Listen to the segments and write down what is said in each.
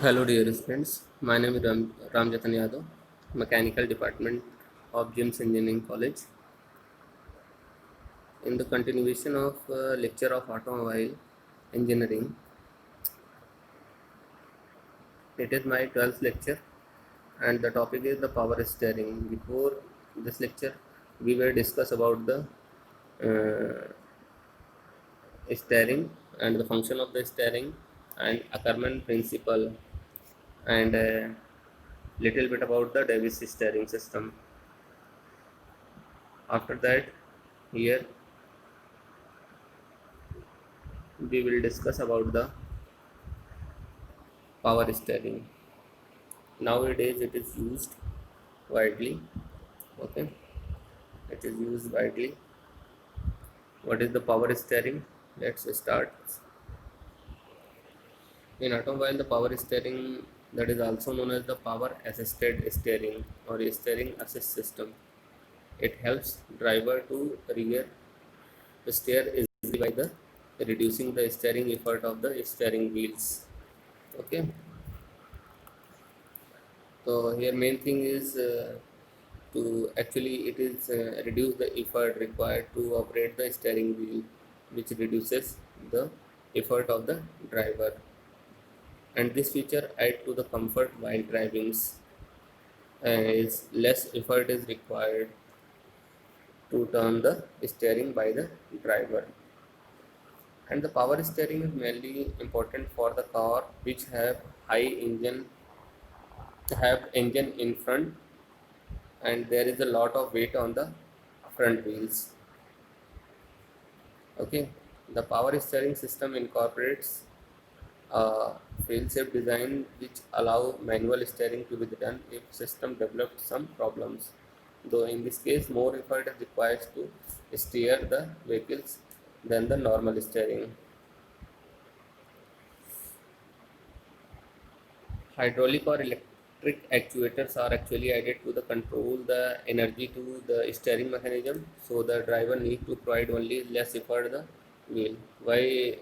Hello dear friends, my name is Ramjatan Yadav, Mechanical Department of James Engineering College. In the continuation of lecture of automobile engineering, it is my 12th lecture and the topic is the power steering. Before this lecture, we will discuss about the steering and the function of the steering and Ackermann principle and little bit about the Davis steering system. After that, here we will discuss about the power steering. Nowadays it is used widely. Okay, it is used widely. What is the power steering? Let's start. In automobile, the power steering, that is also known as the power assisted steering or steering assist system. It helps driver to rear steer easily by the reducing the steering effort of the steering wheels. Okay, so here main thing is to actually it is reduce the effort required to operate the steering wheel, which reduces the effort of the driver, and this feature add to the comfort while driving. Is less effort is required to turn the steering by the driver, and the power steering is mainly important for the car which have engine in front, and there is a lot of weight on the front wheels. Okay, the power steering system incorporates a fail-safe design which allow manual steering to be done if system develops some problems. Though in this case, more effort is required to steer the vehicles than the normal steering. Hydraulic or electric actuators are actually added to the control the energy to the steering mechanism, so the driver need to provide only less effort the wheel. Why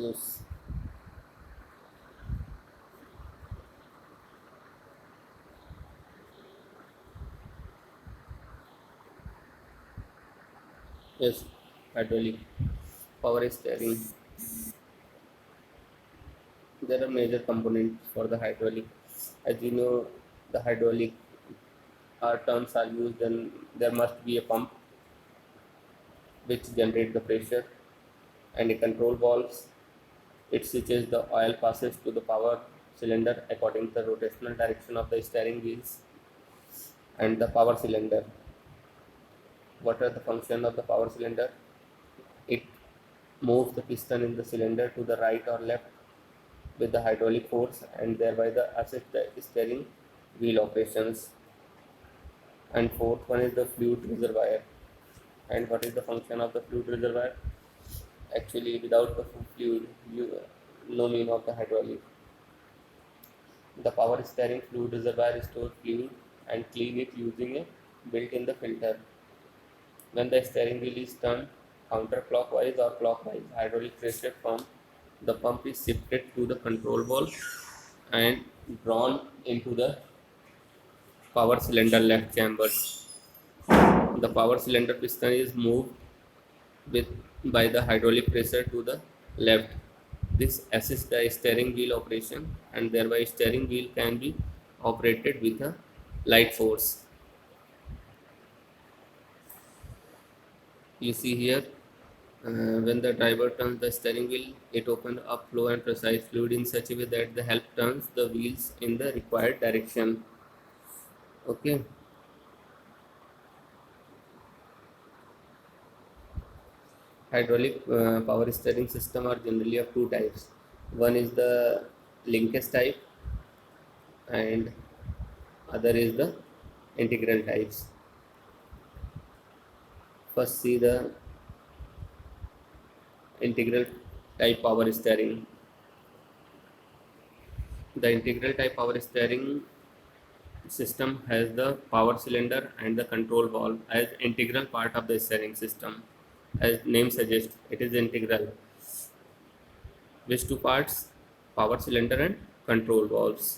Yes. Yes. Hydraulic power steering. There are major components for the hydraulic. As you know, the hydraulic terms are used, then there must be a pump which generates the pressure and a control valves. It switches the oil passes to the power cylinder according to the rotational direction of the steering wheels and the power cylinder. What are the function of the power cylinder? It moves the piston in the cylinder to the right or left with the hydraulic force and thereby the assist the steering wheel operations. And fourth one is the fluid reservoir. And what is the function of the fluid reservoir? Actually, without the fluid, you no mean of the hydraulic. The power steering fluid reservoir stores fluid and clean it using a built-in the filter. When the steering wheel is turned counterclockwise or clockwise, hydraulic pressure from the pump is shifted to the control valve and drawn into the power cylinder left chambers. The power cylinder piston is moved with by the hydraulic pressure to the left. This assists the steering wheel operation and thereby steering wheel can be operated with a light force. You see here, when the driver turns the steering wheel, it opens up flow and precise fluid in such a way that the help turns the wheels in the required direction. Okay. Hydraulic power steering system are generally of two types. One is the linkage type and other is the integral types. First see the integral type power steering. The integral type power steering system has the power cylinder and the control valve as integral part of the steering system. As name suggests, it is integral. Which two parts? Power cylinder and control valves.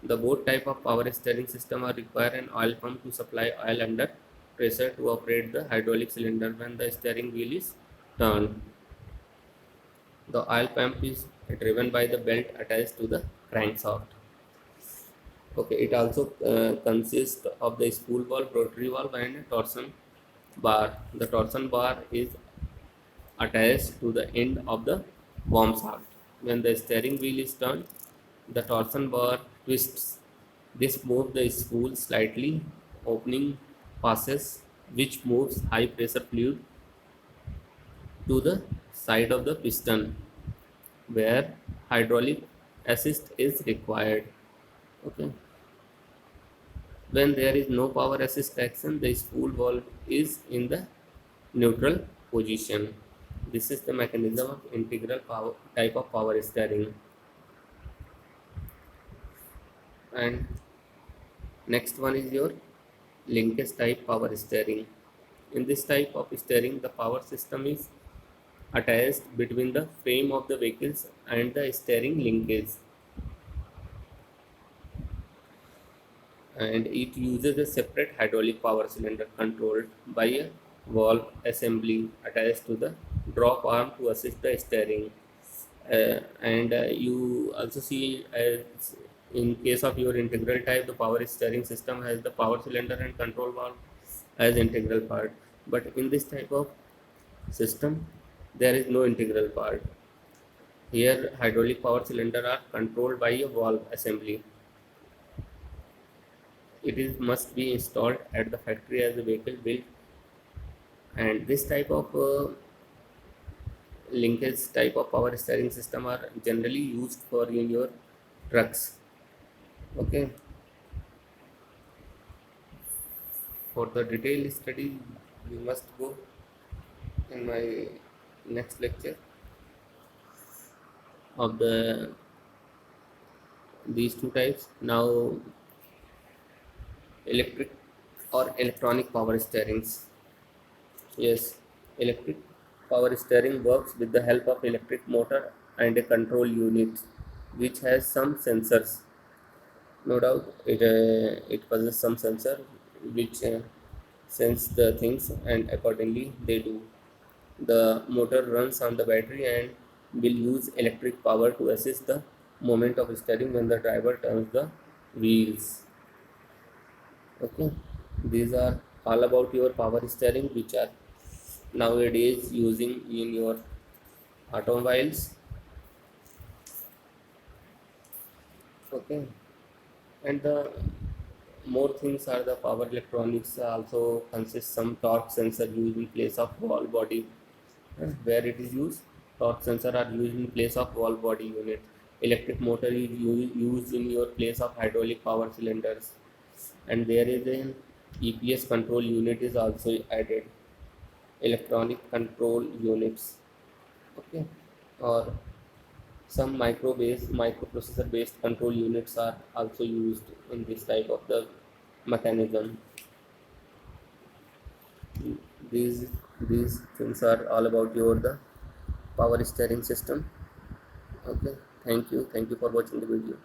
The both type of power steering system are require an oil pump to supply oil under pressure to operate the hydraulic cylinder when the steering wheel is turned. The oil pump is driven by the belt attached to the crankshaft. Okay, it also consists of the spool valve, rotary valve, and a torsion bar. The torsion bar is attached to the end of the worm shaft. When the steering wheel is turned, the torsion bar twists. This moves the spool slightly, opening passes which moves high pressure fluid to the side of the piston where hydraulic assist is required. Okay. When there is no power assist action, the spool valve is in the neutral position. This is the mechanism of integral power type of power steering. And next one is your linkage type power steering. In this type of steering, the power system is attached between the frame of the vehicles and the steering linkage, and it uses a separate hydraulic power cylinder controlled by a valve assembly attached to the drop arm to assist the steering. And you also see, as in case of your integral type, the power steering system has the power cylinder and control valve as integral part, but in this type of system there is no integral part. Here hydraulic power cylinder are controlled by a valve assembly. It is must be installed at the factory as a vehicle built, and this type of linkage type of power steering system are generally used for in your trucks. Okay, for the detailed study you must go in my next lecture of these two types. Now electric or electronic power steerings. Yes, electric power steering works with the help of electric motor and a control unit which has some sensors. No doubt it possesses some sensor which sense the things and accordingly they do. The motor runs on the battery and will use electric power to assist the moment of steering when the driver turns the wheels. Okay, these are all about your power steering which are nowadays using in your automobiles. Okay, and the more things are the power electronics also consists some torque sensor used in place of wall body. Where it is used, torque sensor are used in place of wall body unit. Electric motor is used in your place of hydraulic power cylinders, and there is an EPS control unit is also added. Electronic control units. Okay, or some microprocessor based control units are also used in this type of the mechanism. These things are all about your the power steering system. Okay, thank you for watching the video.